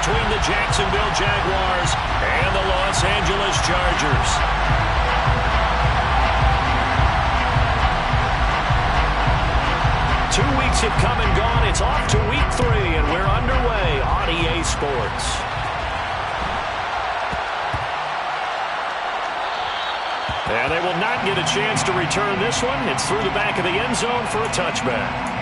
between the Jacksonville Jaguars and the Los Angeles Chargers. Two weeks have come and gone. It's off to week 3, and we're underway on EA Sports. And they will not get a chance to return this one. It's through the back of the end zone for a touchback.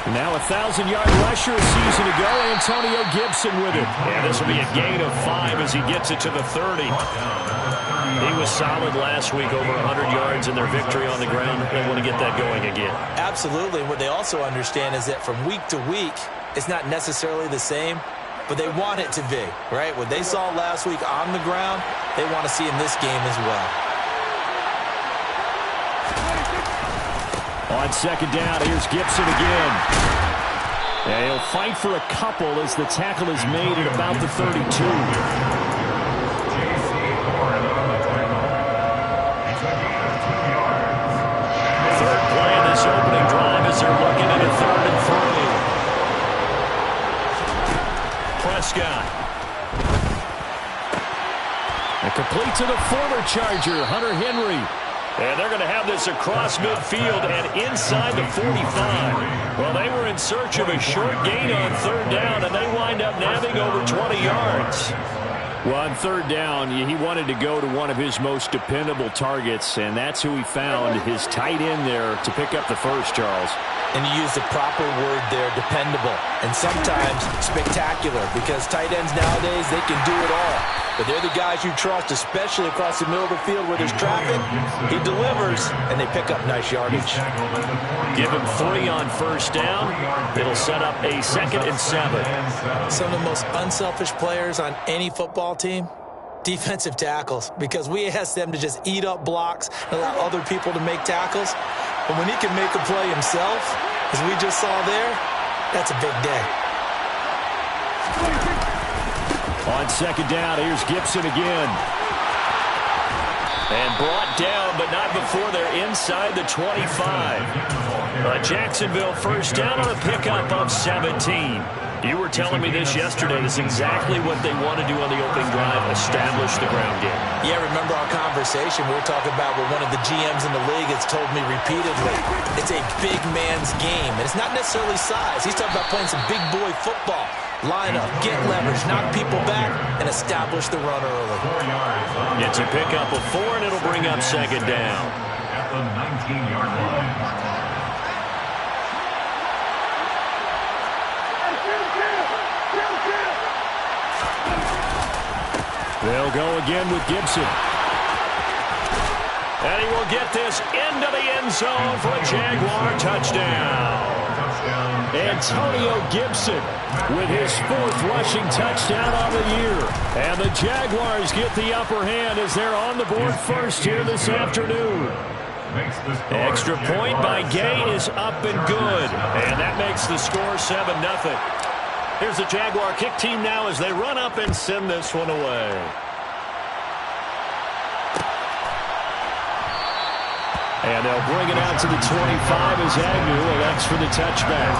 Now a 1,000-yard rusher a season ago, Antonio Gibson with it. And this will be a gain of 5 as he gets it to the 30. He was solid last week, over 100 yards in their victory on the ground. They want to get that going again. Absolutely. What they also understand is that from week to week, it's not necessarily the same, but they want it to be, right? What they saw last week on the ground, they want to see in this game as well. On second down, here's Gibson again. And he'll fight for a couple as the tackle is made at about the 32. Third play in this opening drive as they're looking at a 3rd and 3. Prescott. And complete to the former Charger, Hunter Henry. And they're going to have this across midfield and inside the 45. Well, they were in search of a short gain on 3rd down, and they wind up nabbing over 20 yards. Well, on 3rd down, he wanted to go to one of his most dependable targets, and that's who he found, his tight end there, to pick up the first, Charles. And you use the proper word there, dependable, and sometimes spectacular, because tight ends nowadays, they can do it all. But they're the guys you trust, especially across the middle of the field where there's traffic. He delivers, and they pick up nice yardage. Give him 3 on 1st down. It'll set up a 2nd and 7. Some of the most unselfish players on any football team, defensive tackles, because we ask them to just eat up blocks and allow other people to make tackles. But when he can make a play himself, as we just saw there, that's a big day. On second down, here's Gibson again. And brought down, but not before they're inside the 25. Jacksonville 1st down on a pickup of 17. You were telling me this yesterday. This is exactly what they want to do on the opening drive, establish the ground game. Yeah, remember our conversation? We were talking about what one of the GMs in the league has told me repeatedly. It's a big man's game, and it's not necessarily size. He's talking about playing some big boy football. Line up, get leverage, knock people back, and establish the run early. It's a pickup of 4, and it'll bring up 2nd down. At the 19-yard line. They'll go again with Gibson. And he will get this into the end zone for a Jaguar touchdown. Antonio Gibson with his 4th rushing touchdown on the year. And the Jaguars get the upper hand as they're on the board first here this afternoon. Extra point by Gay is up and good. And that makes the score 7-0. Here's the Jaguar kick team now as they run up and send this one away. And they'll bring it out to the 25 as Agnew elects for the touchback.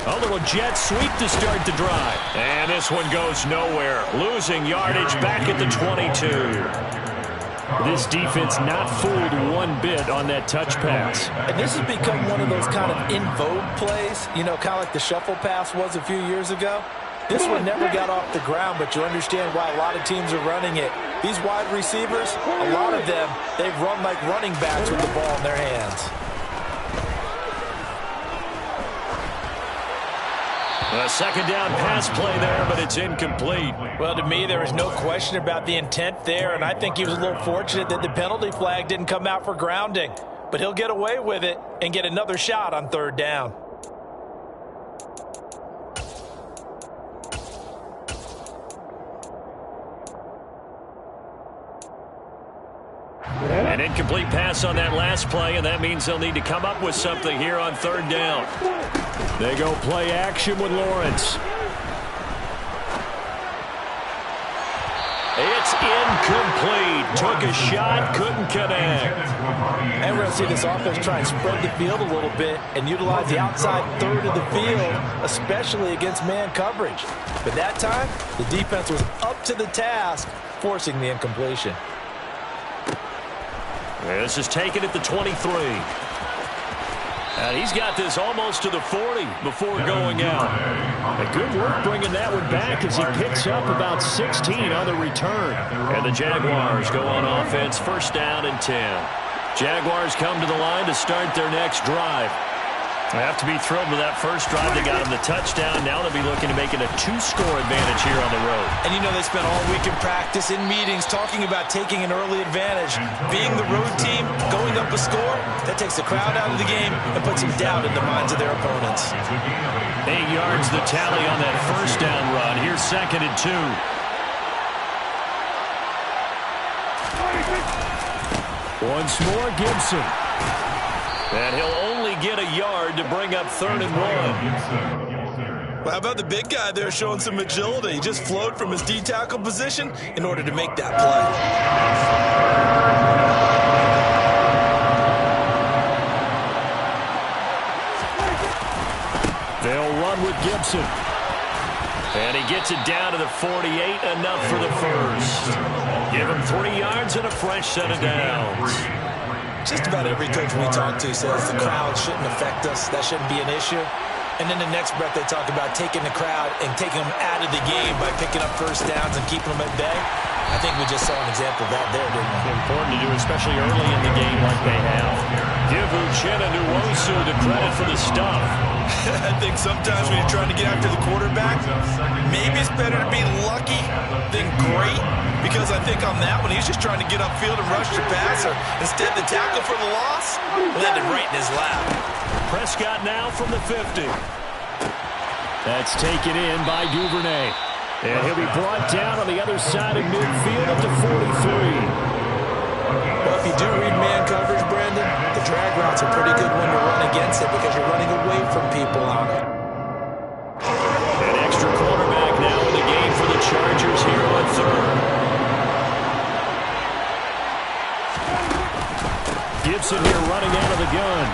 A little jet sweep to start the drive. And this one goes nowhere. Losing yardage back at the 22. This defense not fooled one bit on that touch pass. And this has become one of those kind of in vogue plays, you know, kind of like the shuffle pass was a few years ago. This one never got off the ground, but you understand why a lot of teams are running it. These wide receivers, a lot of them, they've run like running backs with the ball in their hands. A second down pass play there, but it's incomplete. Well, to me, there was no question about the intent there, and I think he was a little fortunate that the penalty flag didn't come out for grounding. But he'll get away with it and get another shot on third down. An incomplete pass on that last play, and that means they'll need to come up with something here on third down. They go play action with Lawrence. It's incomplete. Took a shot, couldn't connect. And we're going to see this offense try and spread the field a little bit and utilize the outside third of the field, especially against man coverage. But that time, the defense was up to the task, forcing the incompletion. This is taken at the 23. And he's got this almost to the 40 before going out. A good work bringing that one back as he picks up about 16 on the return. And the Jaguars go on offense, first down and 10. Jaguars come to the line to start their next drive. They have to be thrilled with that first drive. They got him the touchdown. Now they'll be looking to make it a 2-score advantage here on the road. And you know they spent all week in practice, in meetings, talking about taking an early advantage. Being the road team, going up a score, that takes the crowd out of the game and puts some doubt in the minds of their opponents. 8 yards the tally on that first down run. Here's second and 2. Once more, Gibson. And he'll only get a yard to bring up third and 1. Well, how about the big guy there showing some agility? He just flowed from his D-tackle position in order to make that play. They'll run with Gibson. And he gets it down to the 48, enough for the first. Give him 3 yards and a fresh set of downs. Just about every coach we talk to says the crowd shouldn't affect us. That shouldn't be an issue. And then the next breath they talk about taking the crowd and taking them out of the game by picking up first downs and keeping them at bay. I think we just saw an example of that there, didn't we? Important to do, especially early in the game like they have. Give Uchenna Nwosu the credit for the stuff. I think sometimes when you're trying to get after the quarterback, maybe it's better to be lucky than great. Because I think on that one, he's just trying to get upfield and rush the passer. Instead, the tackle for the loss landed right in his lap. Prescott now from the 50. That's taken in by Duvernay. And he'll be brought down on the other side of midfield at the 43. Well, if you do read man coverage, Brandon, the drag route's a pretty good one to run against it because you're running away from people on it. An extra quarterback now in the game for the Chargers here on third. Gibson here running out of the gun.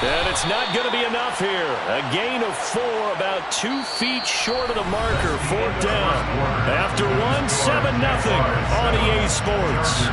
And it's not going to be enough here. A gain of 4, about 2 feet short of the marker. Fourth down. After 1, 7-0 on EA Sports.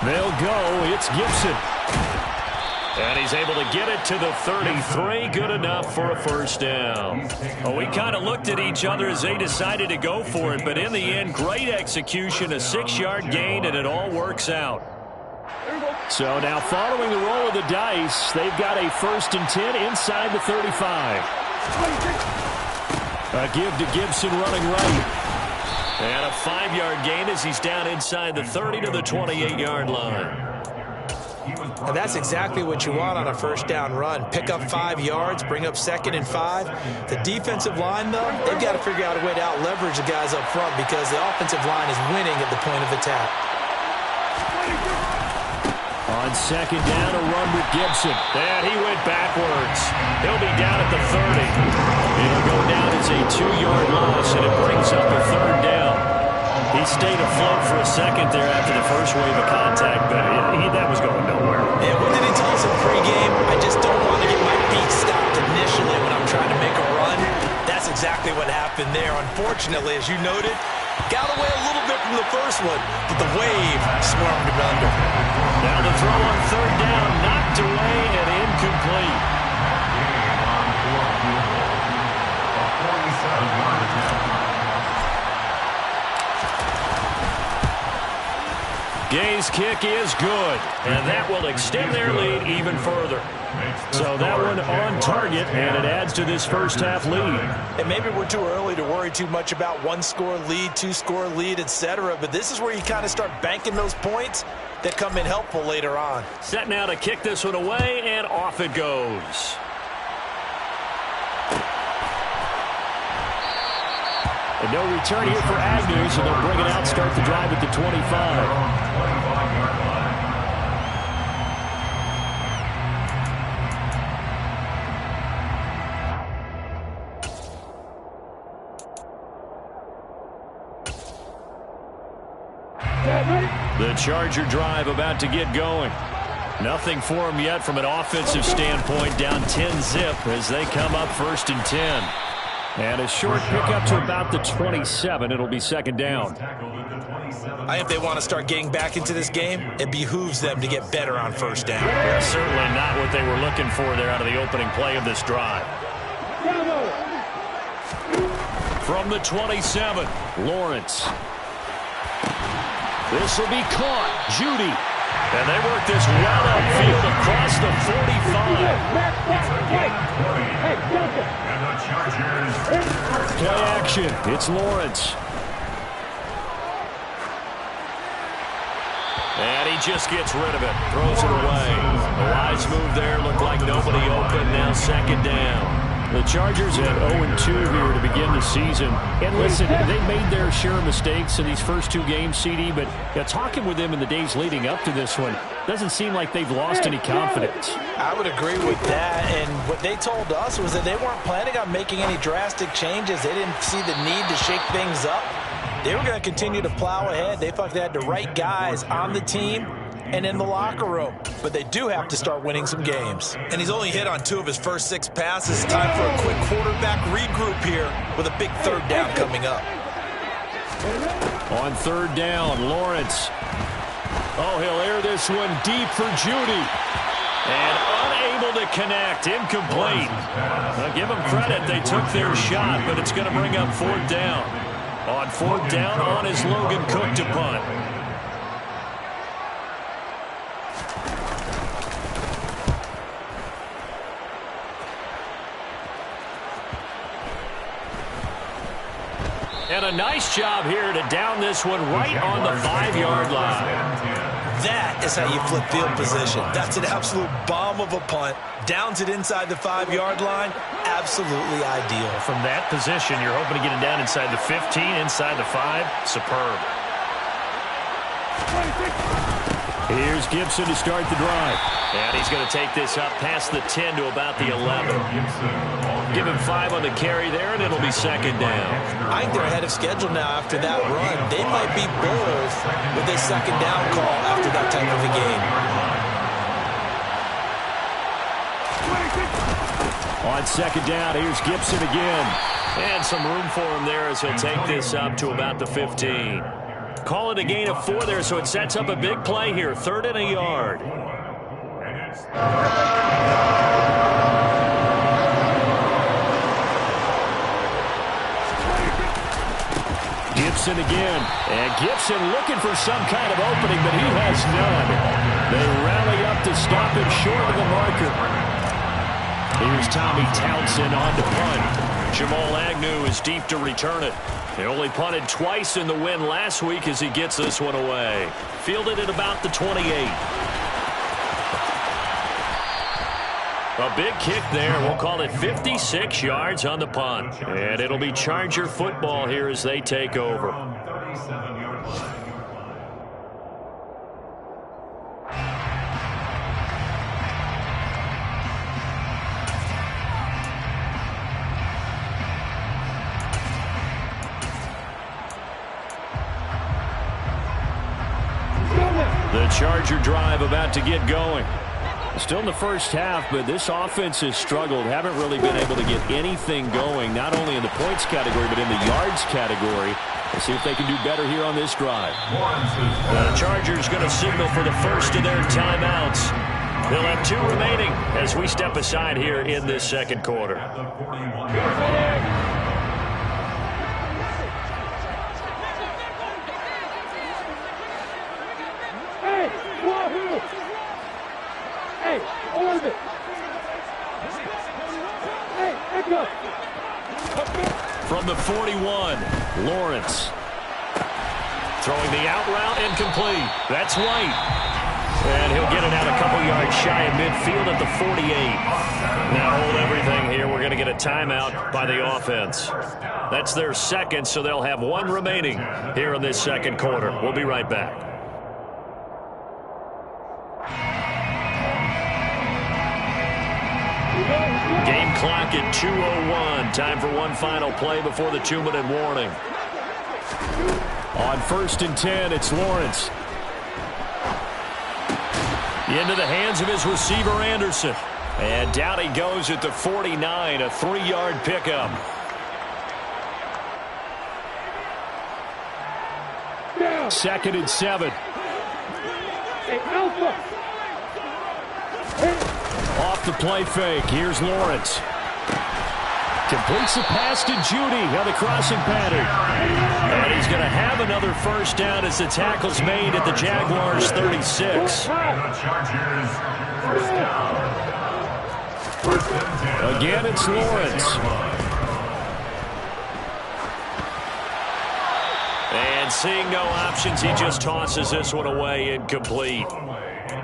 They'll go. It's Gibson. And he's able to get it to the 33. Good enough for a first down. Well, we kind of looked at each other as they decided to go for it. But in the end, great execution, a 6-yard gain, and it all works out. So now following the roll of the dice, they've got a 1st and 10 inside the 35. A give to Gibson running right. And a 5-yard gain as he's down inside the 30 to the 28-yard line. And that's exactly what you want on a first down run. Pick up 5 yards, bring up 2nd and 5. The defensive line, though, they've got to figure out a way to out-leverage the guys up front because the offensive line is winning at the point of attack. On 2nd down, a run with Gibson. And he went backwards. He'll be down at the 30. It'll go down as a 2-yard loss, and it brings up a 3rd down. He stayed afloat for a second there after the first wave of contact, but that was going nowhere. And what did he tell us in pregame? I just don't want to get my feet stopped initially when I'm trying to make a run. that's exactly what happened there. Unfortunately, as you noted, got away a little bit from the first one, but the wave swarmed him under. Now the throw on third down, knocked away and incomplete. A 47-yard attempt. Gay's kick is good, and that will extend their lead even further. So that one on target, and it adds to this first half lead. And maybe we're too early to worry too much about one-score lead, two-score lead, etc. But this is where you kind of start banking those points that come in helpful later on. Set now to kick this one away, and off it goes. And no return here for Agnew, so they'll bring it out, start the drive at the 25. The Charger drive about to get going. Nothing for them yet from an offensive standpoint, down 10-zip as they come up 1st and 10. And a short pickup to about the 27. It'll be second down. I think if they want to start getting back into this game, it behooves them to get better on first down. That's certainly not what they were looking for there out of the opening play of this drive. From the 27, Lawrence. This will be caught. Judy. And they work this well upfield across the 45. Play action. It's Lawrence. And he just gets rid of it. Throws it away. A wise move there. Looked like nobody open. Now second down. The Chargers had 0-2 here to begin the season. And listen, they made their share of mistakes in these first two games, CD, but talking with them in the days leading up to this one, doesn't seem like they've lost any confidence. I would agree with that, and what they told us was that they weren't planning on making any drastic changes. They didn't see the need to shake things up. They were going to continue to plow ahead. They thought they had the right guys on the team and in the locker room. But they do have to start winning some games. And he's only hit on 2 of his first 6 passes. Time for a quick quarterback regroup here with a big third down coming up. On third down, Lawrence. Oh, he'll air this one deep for Judy. And unable to connect. Incomplete. Now, give them credit. They took their shot, but it's going to bring up fourth down. On fourth down, on is Logan Cook to punt. And a nice job here to down this one right on the 5-yard line. That is how you flip field position. That's an absolute bomb of a punt. Downs it inside the 5-yard line. Absolutely ideal. From that position, you're hoping to get it down inside the 15, inside the 5. Superb. Here's Gibson to start the drive. And he's going to take this up past the 10 to about the 11. Give him 5 on the carry there, and it'll be second down. I think they're ahead of schedule now after that run. They might be bold with a second down call after that type of a game. On second down, here's Gibson again. And some room for him there as he'll take this up to about the 15. Call it a gain of 4 there, so it sets up a big play here. 3rd and a yard. Gibson again. And Gibson looking for some kind of opening, but he has none. They rally up to stop him short of the marker. Here's Tommy Townsend on to punt. Jamal Agnew is deep to return it. They only punted twice in the win last week as he gets this one away. Fielded at about the 28. A big kick there. We'll call it 56 yards on the punt. And it'll be Charger football here as they take over. The Charger drive about to get going. Still in the first half, but this offense has struggled. Haven't really been able to get anything going, not only in the points category, but in the yards category. We'll see if they can do better here on this drive. The Chargers going to signal for the first of their timeouts. They'll have 2 remaining as we step aside here in this second quarter. From the 41, Lawrence. Throwing the out route incomplete. That's White. And he'll get it out a couple yards shy of midfield at the 48. Now hold everything here. We're going to get a timeout by the offense. That's their second, so they'll have 1 remaining here in this second quarter. We'll be right back. Game clock at 2:01. Time for one final play before the 2-minute warning. On 1st and 10, it's Lawrence. Into the hands of his receiver, Anderson. And down he goes at the 49, a 3-yard pickup. Second and 7. Off the play fake. Here's Lawrence. Completes the pass to Judy on the crossing pattern. And he's going to have another first down as the tackle's made at the Jaguars' 36. Again, it's Lawrence. And seeing no options, he just tosses this one away, incomplete.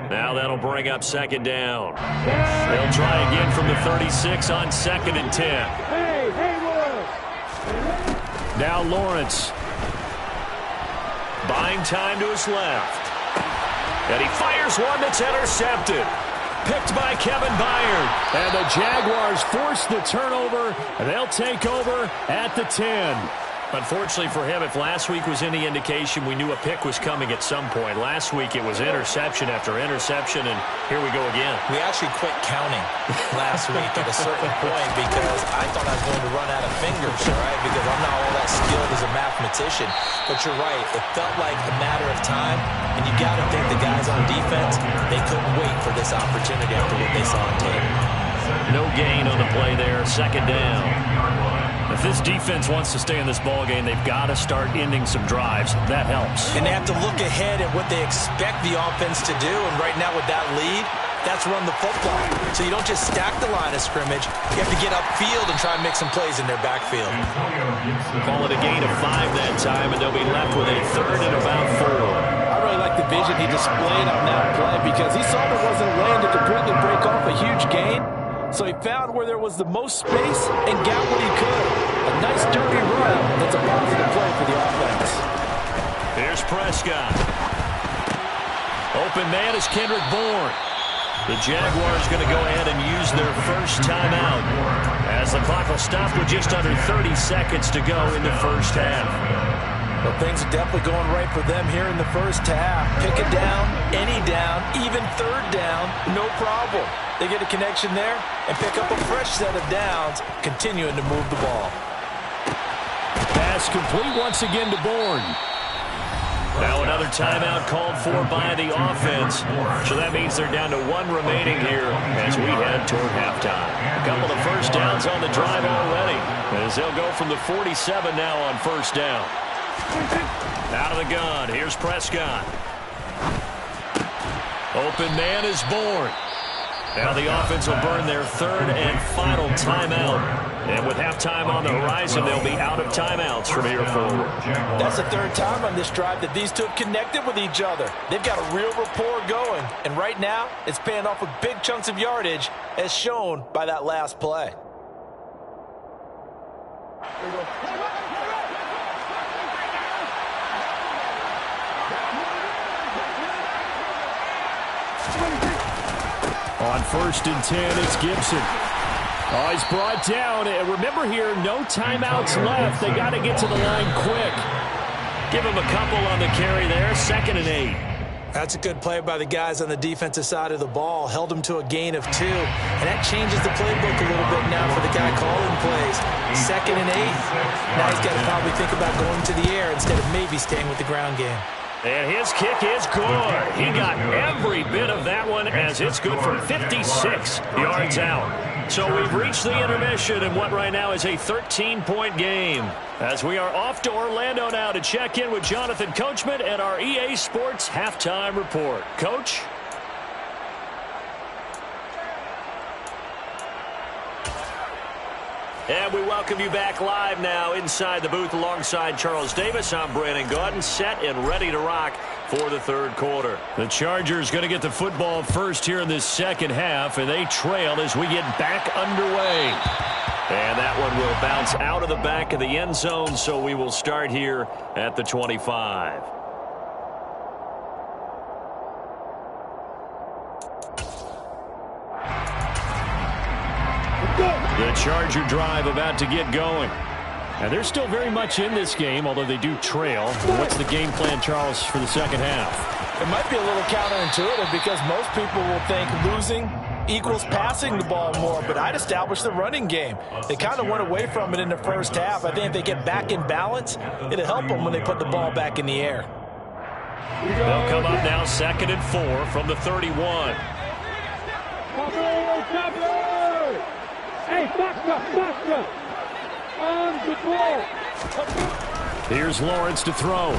Now that'll bring up second down. They'll try again from the 36 on 2nd and 10. Now Lawrence. Buying time to his left. And he fires one that's intercepted. Picked by Kevin Byard. And the Jaguars force the turnover. They'll take over at the 10. Unfortunately for him, if last week was any indication, we knew a pick was coming at some point. Last week it was interception after interception, and here we go again. We actually quit counting last week at a certain point because I thought I was going to run out of fingers, right? Because I'm not all that skilled as a mathematician. But you're right. It felt like a matter of time, and you got to think the guys on defense, they couldn't wait for this opportunity after what they saw on tape. No gain on the play there. Second down. If this defense wants to stay in this ballgame, they've got to start ending some drives. That helps. And they have to look ahead at what they expect the offense to do. And right now with that lead, that's run the football. So you don't just stack the line of scrimmage. You have to get upfield and try and make some plays in their backfield. Call it a gain of 5 that time, and they'll be left with a 3rd and about 4. I really like the vision he displayed on that play because he saw there wasn't a lane to completely break off a huge gain. So he found where there was the most space and got what he could. A nice dirty run. That's a positive play for the offense. Here's Prescott. Open man is Kendrick Bourne. The Jaguars going to go ahead and use their first timeout as the clock will stop with just under 30 seconds to go in the first half. Well, things are definitely going right for them here in the first half. Pick a down, any down, even 3rd down, no problem. They get a connection there and pick up a fresh set of downs, continuing to move the ball. Pass complete once again to Bourne. Now another timeout called for by the offense. So that means they're down to 1 remaining here as we head toward halftime. A couple of first downs on the drive already as they'll go from the 47 now on first down. Out of the gun, here's Prescott. Open man is Bourne. Now the offense will burn their 3rd and final timeout. And with halftime on the horizon, they'll be out of timeouts from here forward. That's the 3rd time on this drive that these two have connected with each other. They've got a real rapport going. And right now, it's paying off with big chunks of yardage, as shown by that last play. On 1st and 10, it's Gibson. Oh, he's brought down. And remember here, no timeouts left. They got to get to the line quick. Give him a couple on the carry there. 2nd and 8. That's a good play by the guys on the defensive side of the ball. Held them to a gain of 2. And that changes the playbook a little bit now for the guy calling plays. 2nd and 8. Now he's got to probably think about going to the air instead of maybe staying with the ground game. And his kick is good. He got every bit of that one as it's good from 56 yards out. So we've reached the intermission in what right now is a 13-point game. As we are off to Orlando now to check in with Jonathan Coachman and our EA Sports Halftime Report. Coach? And we welcome you back live now inside the booth alongside Charles Davis. I'm Brandon Gaudin, set and ready to rock for the third quarter. The Chargers going to get the football first here in this second half, and they trail as we get back underway. And that one will bounce out of the back of the end zone, so we will start here at the 25. The Charger drive about to get going. And they're still very much in this game, although they do trail. What's the game plan, Charles, for the second half? It might be a little counterintuitive because most people will think losing equals passing the ball more, but I'd establish the running game. They kind of went away from it in the first half. I think if they get back in balance, it'll help them when they put the ball back in the air. They'll come up now 2nd and 4 from the 31. Hey, back up. On the ball. Here's Lawrence to throw.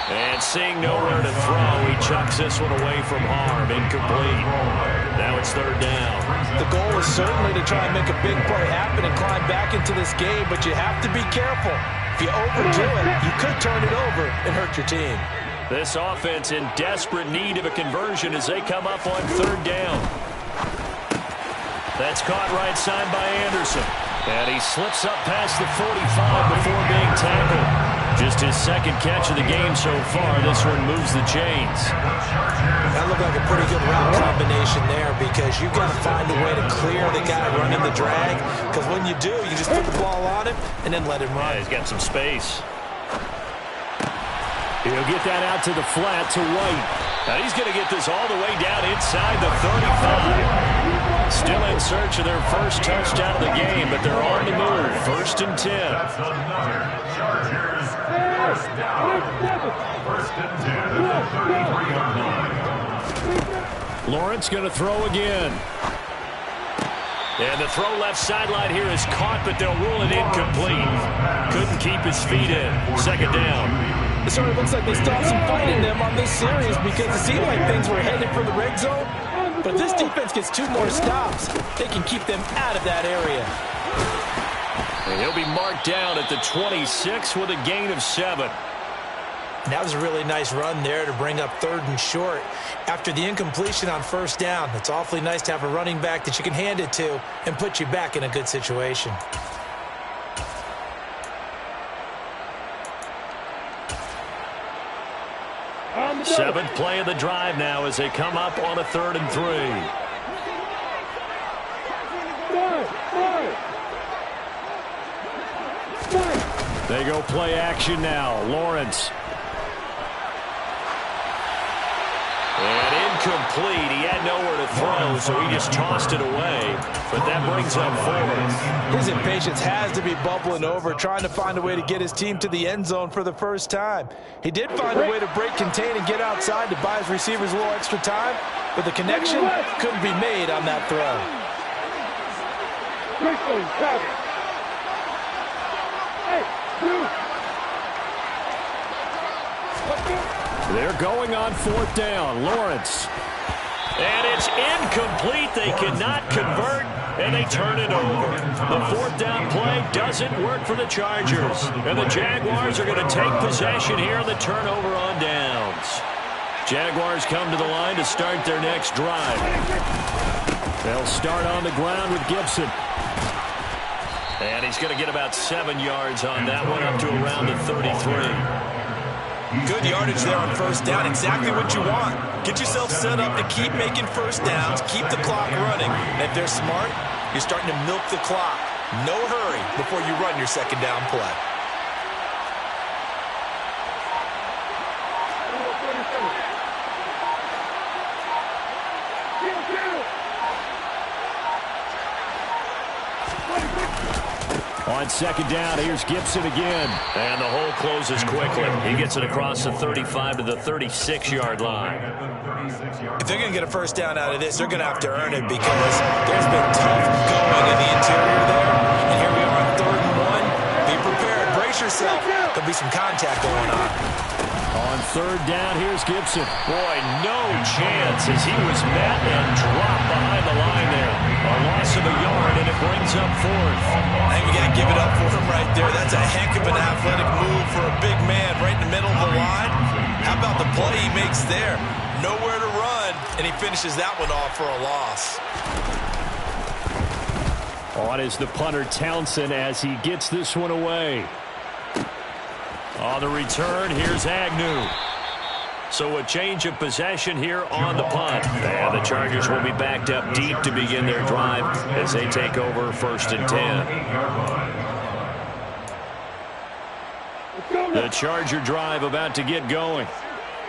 And seeing nowhere to throw, he chucks this one away from harm. Incomplete. Now it's 3rd down. The goal is certainly to try and make a big play happen and climb back into this game, but you have to be careful. If you overdo it, you could turn it over and hurt your team. This offense in desperate need of a conversion as they come up on 3rd down. That's caught right side by Anderson. And he slips up past the 45 before being tackled. Just his 2nd catch of the game so far. This one moves the chains. That looked like a pretty good route combination there because you've got to find a way to clear the guy running the drag. Because when you do, you just put the ball on him and then let him run. Yeah, he's got some space. He'll get that out to the flat to White. Now he's going to get this all the way down inside the 35. Still in search of their first touchdown of the game, but they're on the move. 1st and 10. That's another Chargers first down. 1st and 10 at the 33-yard line. Lawrence going to throw again. And the throw left sideline here is caught, but they'll rule it incomplete. Couldn't keep his feet in. 2nd down. It sort of looks like they still have some fight in them on this series because it seemed like things were headed for the red zone. But if this defense gets 2 more stops, they can keep them out of that area. And he'll be marked down at the 26 with a gain of 7. And that was a really nice run there to bring up 3rd and short. After the incompletion on 1st down, it's awfully nice to have a running back that you can hand it to and put you back in a good situation. Seventh play of the drive now as they come up on a 3rd and 3. They go play action now. Lawrence. And incomplete. He had nowhere to throw, so he just tossed it away. But that brings up 4th. His impatience has to be bubbling over, trying to find a way to get his team to the end zone for the first time. He did find a way to break contain and get outside to buy his receivers a little extra time, but the connection couldn't be made on that throw. They're going on 4th down. Lawrence. And it's incomplete. They cannot convert, and they turn it over. The 4th down play doesn't work for the Chargers. And the Jaguars are going to take possession here on the turnover on downs. Jaguars come to the line to start their next drive. They'll start on the ground with Gibson. And he's going to get about 7 yards on that one, up to around the 33. Good yardage there on 1st down. Exactly what you want. Get yourself set up to keep making 1st downs, keep the clock running. And if they're smart, you're starting to milk the clock. No hurry before you run your 2nd down play. On second down, here's Gibson again. And the hole closes quickly. He gets it across the 35 to the 36-yard line. If they're going to get a first down out of this, they're going to have to earn it because there's been tough going in the interior there. And here we are on 3rd and 1. Be prepared. Brace yourself. There'll be some contact going on. On 3rd down, here's Gibson. Boy, no chance as he was met and dropped behind the line there. A loss of a yard, and it brings up 4th. I think we got to give it up for him right there. That's a heck of an athletic move for a big man right in the middle of the line. How about the play he makes there? Nowhere to run, and he finishes that one off for a loss. On is the punter Townsend as he gets this one away. On the return, here's Agnew. So a change of possession here on the punt. And the Chargers will be backed up deep to begin their drive as they take over 1st and 10. The Charger drive about to get going.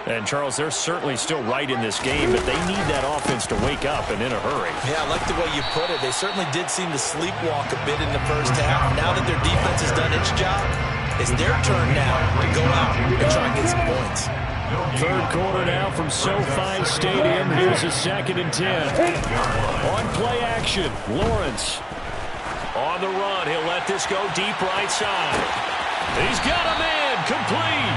And, Charles, they're certainly still right in this game, but they need that offense to wake up and in a hurry. Yeah, I like the way you put it. They certainly did seem to sleepwalk a bit in the first half. Now that their defense has done its job, it's their turn now to go out and try and get some points. 3rd quarter now from SoFi Stadium. Here's a 2nd and 10. On play action, Lawrence. On the run, he'll let this go deep right side. He's got a man, complete.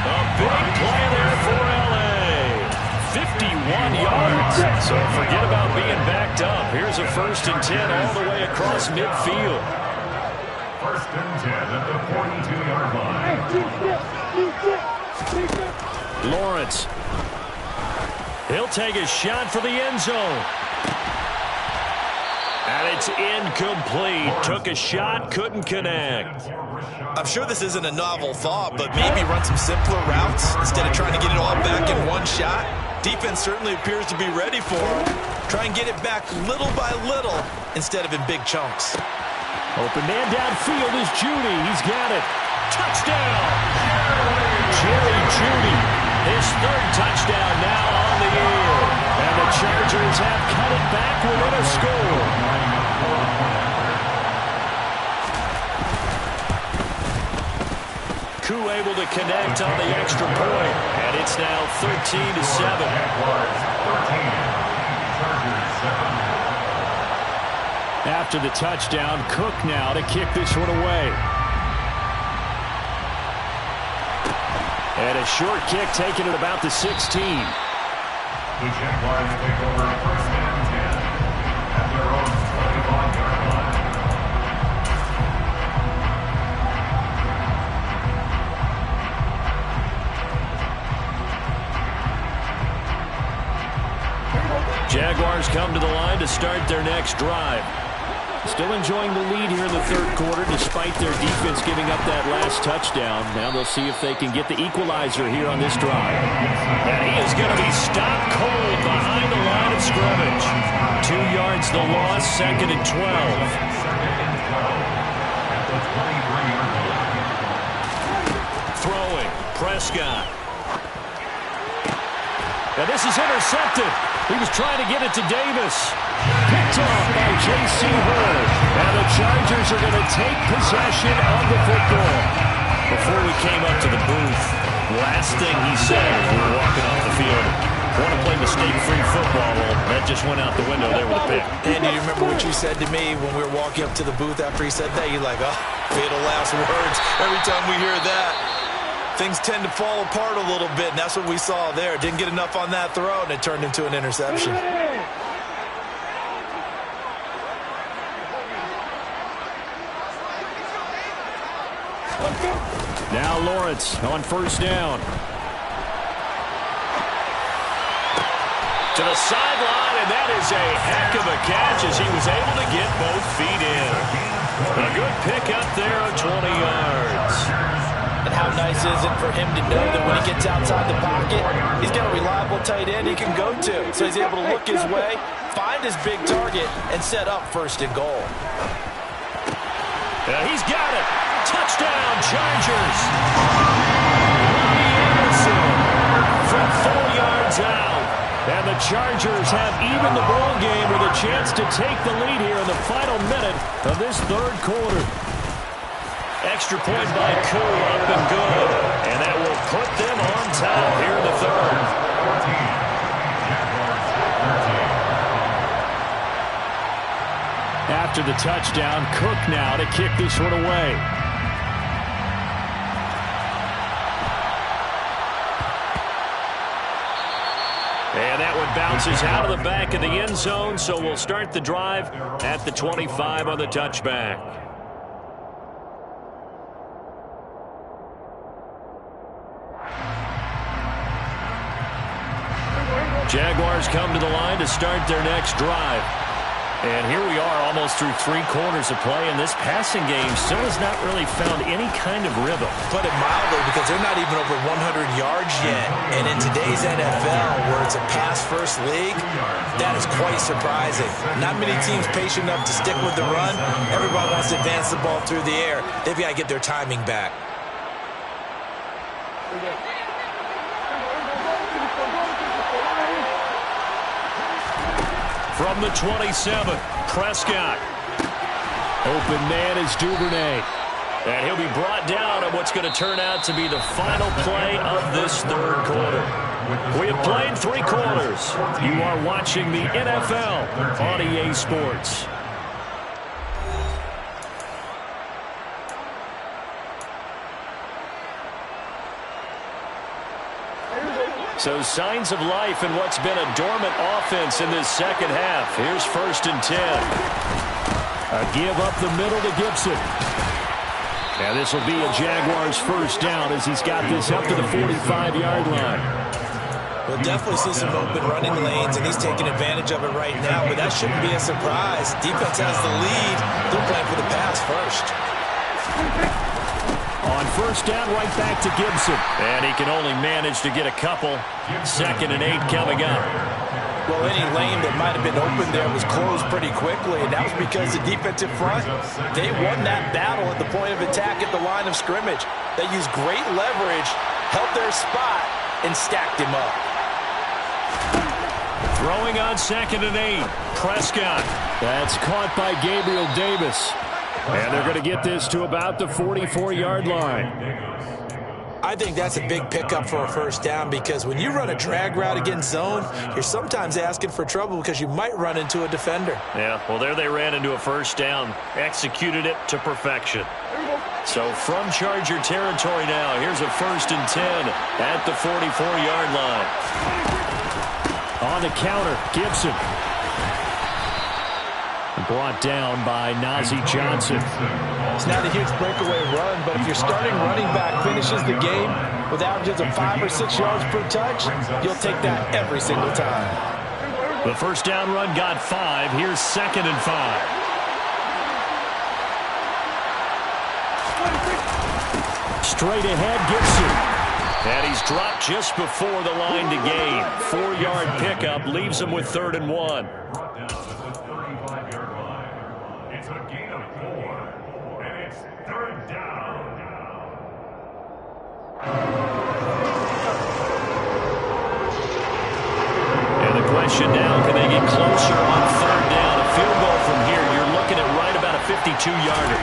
A big play there for L.A. 51 yards. So forget about being backed up. Here's a 1st and 10 all the way across midfield. 1st and 10 at the 42-yard line. Lawrence. He'll take a shot for the end zone. And it's incomplete. Took a shot, couldn't connect. I'm sure this isn't a novel thought, but maybe run some simpler routes instead of trying to get it all back in one shot. Defense certainly appears to be ready for him. Try and get it back little by little instead of in big chunks. Open man downfield is Judy. He's got it. Touchdown! Jerry Judy. His 3rd touchdown now on the year. And the Chargers have cut it back within a score. Koo able to connect on the extra point. And it's now 13-7. After the touchdown, Cook now to kick this one away. And a short kick taken at about the 16. The Jaguars take over 1st and 10 at their own 25-yard line. Jaguars come to the line to start their next drive. Still enjoying the lead here in the 3rd quarter despite their defense giving up that last touchdown. Now they'll see if they can get the equalizer here on this drive. And he is going to be stopped cold behind the line of scrimmage. 2 yards the loss, 2nd and 12. Throwing, Prescott. And this is intercepted. He was trying to get it to Davis. Picked off by J.C. Horn. And the Chargers are going to take possession of the football. Before we came up to the booth, last thing he said as we were walking off the field, want to play mistake-free football. Well, that just went out the window there with a pick. Andy, you remember what you said to me when we were walking up to the booth after he said that? You're like, oh, fatal last words. Every time we hear that, things tend to fall apart a little bit, and that's what we saw there. Didn't get enough on that throw, and it turned into an interception. Now Lawrence on 1st down. To the sideline, and that is a heck of a catch as he was able to get both feet in. A good pickup there of 20 yards. And how nice is it for him to know that when he gets outside the pocket, he's got a reliable tight end he can go to. So he's able to look his way, find his big target, and set up 1st and goal. He's got it. Touchdown, Chargers. Robbie Anderson from 4 yards out. And the Chargers have even the ball game with a chance to take the lead here in the final minute of this 3rd quarter. Extra point by Koo, up and good. And that will put them on top here in the third. 14, After the touchdown, Cook now to kick this one away. And that one bounces out of the back of the end zone, so we'll start the drive at the 25 on the touchback. Jaguars come to the line to start their next drive. And here we are almost through 3 quarters of play, and this passing game still has not really found any kind of rhythm. Put it mildly, because they're not even over 100 yards yet. And in today's NFL, where it's a pass-first league, that is quite surprising. Not many teams patient enough to stick with the run. Everybody wants to advance the ball through the air. They've got to get their timing back. From the 27, Prescott. Open man is Duvernay. And he'll be brought down on what's going to turn out to be the final play of this third quarter. We have played 3 quarters. You are watching the NFL on EA Sports. So signs of life in what's been a dormant offense in this second half. Here's 1st and 10. A give up the middle to Gibson. And this will be a Jaguars first down as he's got this up to the 45-yard line. We'll definitely see some open running lanes, and he's taking advantage of it right now, but that shouldn't be a surprise. Defense has the lead. They're playing for the pass first. On first down, right back to Gibson. And he can only manage to get a couple. 2nd and 8 coming up. Well, any lane that might have been open there was closed pretty quickly, and that was because the defensive front, they won that battle at the point of attack at the line of scrimmage. They used great leverage, held their spot, and stacked him up. Throwing on 2nd and 8. Prescott. That's caught by Gabriel Davis. And they're going to get this to about the 44-yard line. I think that's a big pickup for a first down, because when you run a drag route against zone, you're sometimes asking for trouble because you might run into a defender. Yeah, well, there they ran into a first down. Executed it to perfection. So from Charger territory now, here's a 1st and 10 at the 44-yard line. On the counter, Gibson. Brought down by Najee Johnson. It's not a huge breakaway run, but if your starting running back finishes the game with averages of 5 or 6 yards per touch, you'll take that every single time. The first down run got 5. Here's 2nd and 5. Straight ahead, Gibson. And he's dropped just before the line to gain. 4-yard pickup leaves him with 3rd and 1. Question now, can they get closer on 3rd down? A field goal from here, you're looking at right about a 52-yarder.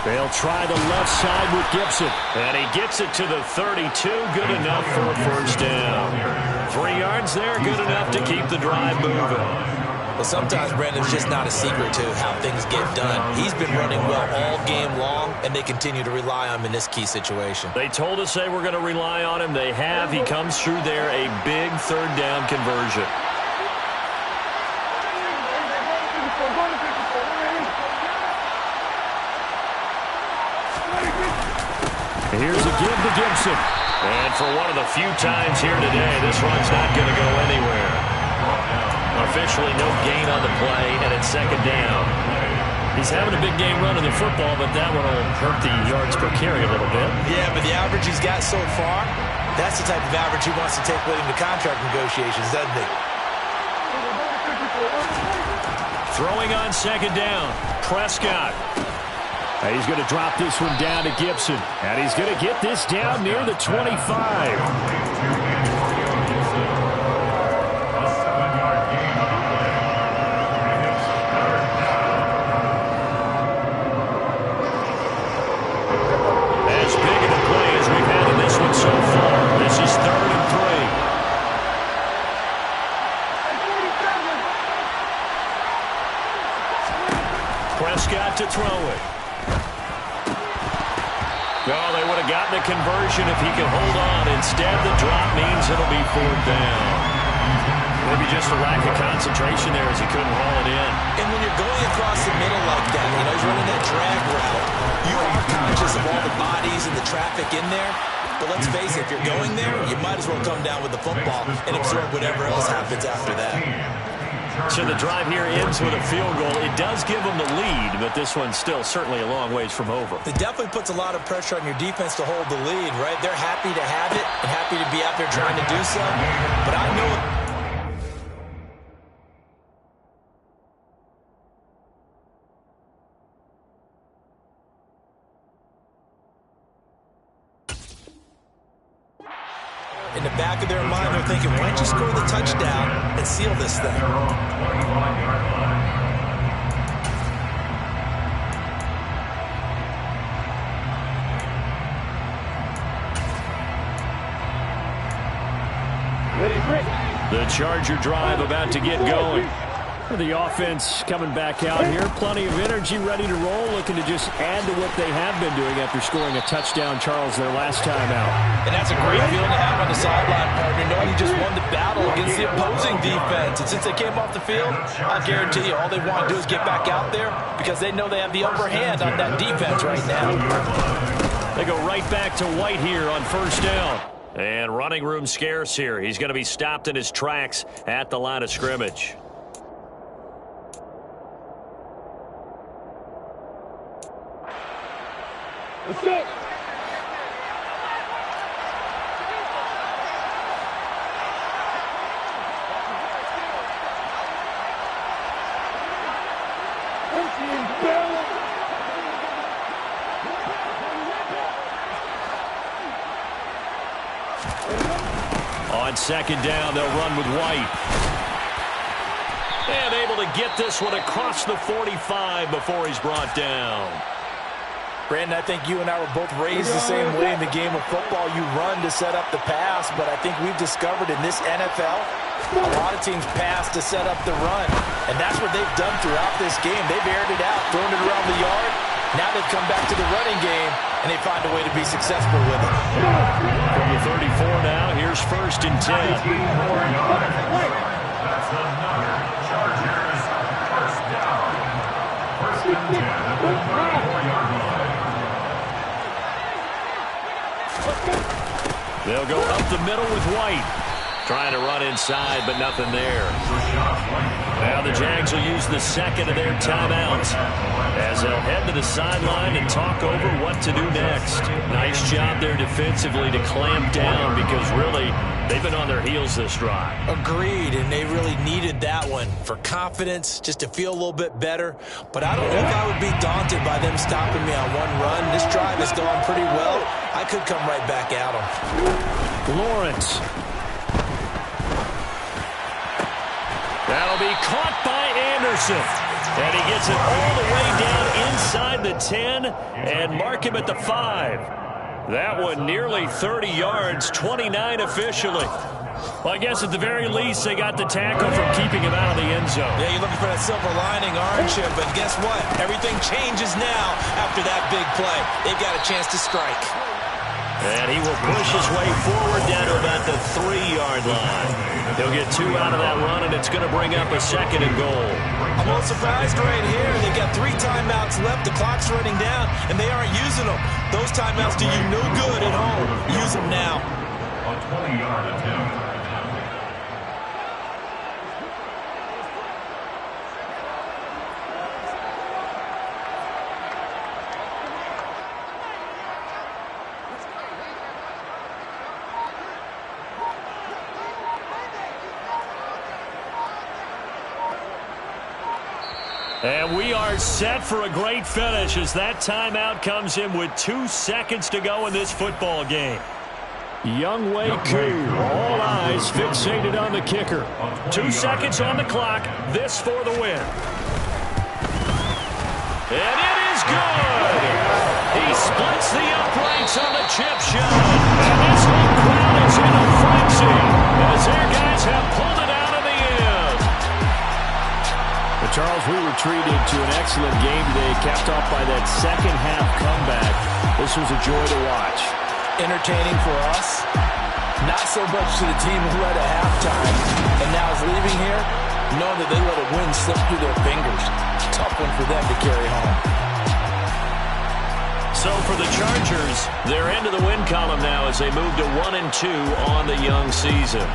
They'll try the left side with Gibson. And he gets it to the 32. Good enough for a first down. 3 yards there, good enough to keep the drive moving. Well, sometimes, Brandon, it's just not a secret to how things get done. He's been running well all game long, and they continue to rely on him in this key situation. They told us they were going to rely on him. They have. He comes through there, a big 3rd down conversion. Here's a give to Gibson. And for one of the few times here today, this run's not going to go anywhere. Officially no gain on the play, and it's 2nd down. He's having a big game running the football, but that one will hurt the yards per carry a little bit. Yeah, but the average he's got so far, that's the type of average he wants to take with him to contract negotiations, doesn't he? Throwing on 2nd down, Prescott. And he's going to drop this one down to Gibson. And he's going to get this down near the 25. Prescott to throw it. Oh, they would have gotten the conversion if he could hold on. Instead, the drop means it'll be 4th down. Maybe just a lack of concentration there as he couldn't haul it in. And when you're going across the middle like that, he's running that drag route, you are conscious of all the bodies and the traffic in there. But let's face it, if you're going there, you might as well come down with the football and absorb whatever else happens after that. So the drive here ends with a field goal. It does give them the lead, but this one's still certainly a long ways from over. It definitely puts a lot of pressure on your defense to hold the lead, right? They're happy to have it and happy to be out there trying to do so. But I know in the back of their mind, they're thinking, why don't you score the touchdown and seal this thing? The Charger drive about to get going. The offense coming back out here. Plenty of energy, ready to roll, looking to just add to what they have been doing after scoring a touchdown, Charles, their last time out. And that's a great feeling to have on the sideline, partner, knowing you just won the battle against the opposing defense. And since they came off the field, I guarantee you all they want to do is get back out there because they know they have the upper hand on that defense right now. They go right back to White here on 1st down. And running room scarce here. He's going to be stopped in his tracks at the line of scrimmage. Let's go. On 2nd down, they'll run with White. And able to get this one across the 45 before he's brought down. Brandon, I think you and I were both raised the same way in the game of football. You run to set up the pass, but I think we've discovered in this NFL, a lot of teams pass to set up the run. And that's what they've done throughout this game. They've aired it out, thrown it around the yard. Now they've come back to the running game, and they find a way to be successful with it. From the 34 now, here's 1st and 10. That's another Chargers 1st down. 1st and 10 at the 34-yard line. They'll go up the middle with White. Trying to run inside, but nothing there. Now the Jags will use the 2nd of their timeouts as they'll head to the sideline and talk over what to do next. Nice job there defensively to clamp down because really they've been on their heels this drive. Agreed, and they really needed that one for confidence, just to feel a little bit better. But I don't know if I would be daunted by them stopping me on one run. This drive has gone pretty well. I could come right back at them. Lawrence. That'll be caught by Anderson. And he gets it all the way down inside the 10 and mark him at the 5. That one nearly 30 yards, 29 officially. Well, I guess at the very least they got the tackle from keeping him out of the end zone. Yeah, you're looking for that silver lining, aren't you? But guess what? Everything changes now after that big play. They've got a chance to strike. And he will push his way forward down to about the 3-yard line. He'll get 2 out of that run, and it's going to bring up a 2nd and goal. I'm a little surprised right here. They've got 3 timeouts left. The clock's running down, and they aren't using them. Those timeouts do you no good at home. Use them now. A 20-yard attempt. And we are set for a great finish as that timeout comes in with 2 seconds to go in this football game. Younghoe Koo, all eyes fixated on the kicker. 2 seconds on the clock, this for the win. And it is good! He splits the uprights on the chip shot. And this whole crowd is in a frenzy as their guys have pulled it out of the end. The Well, Charles, we were treated to an excellent game today, capped off by that second-half comeback. This was a joy to watch. Entertaining for us, not so much to the team who led at halftime and now is leaving here, knowing that they let a win slip through their fingers. Tough one for them to carry home. So for the Chargers, they're into the win column now as they move to 1-2 on the young season.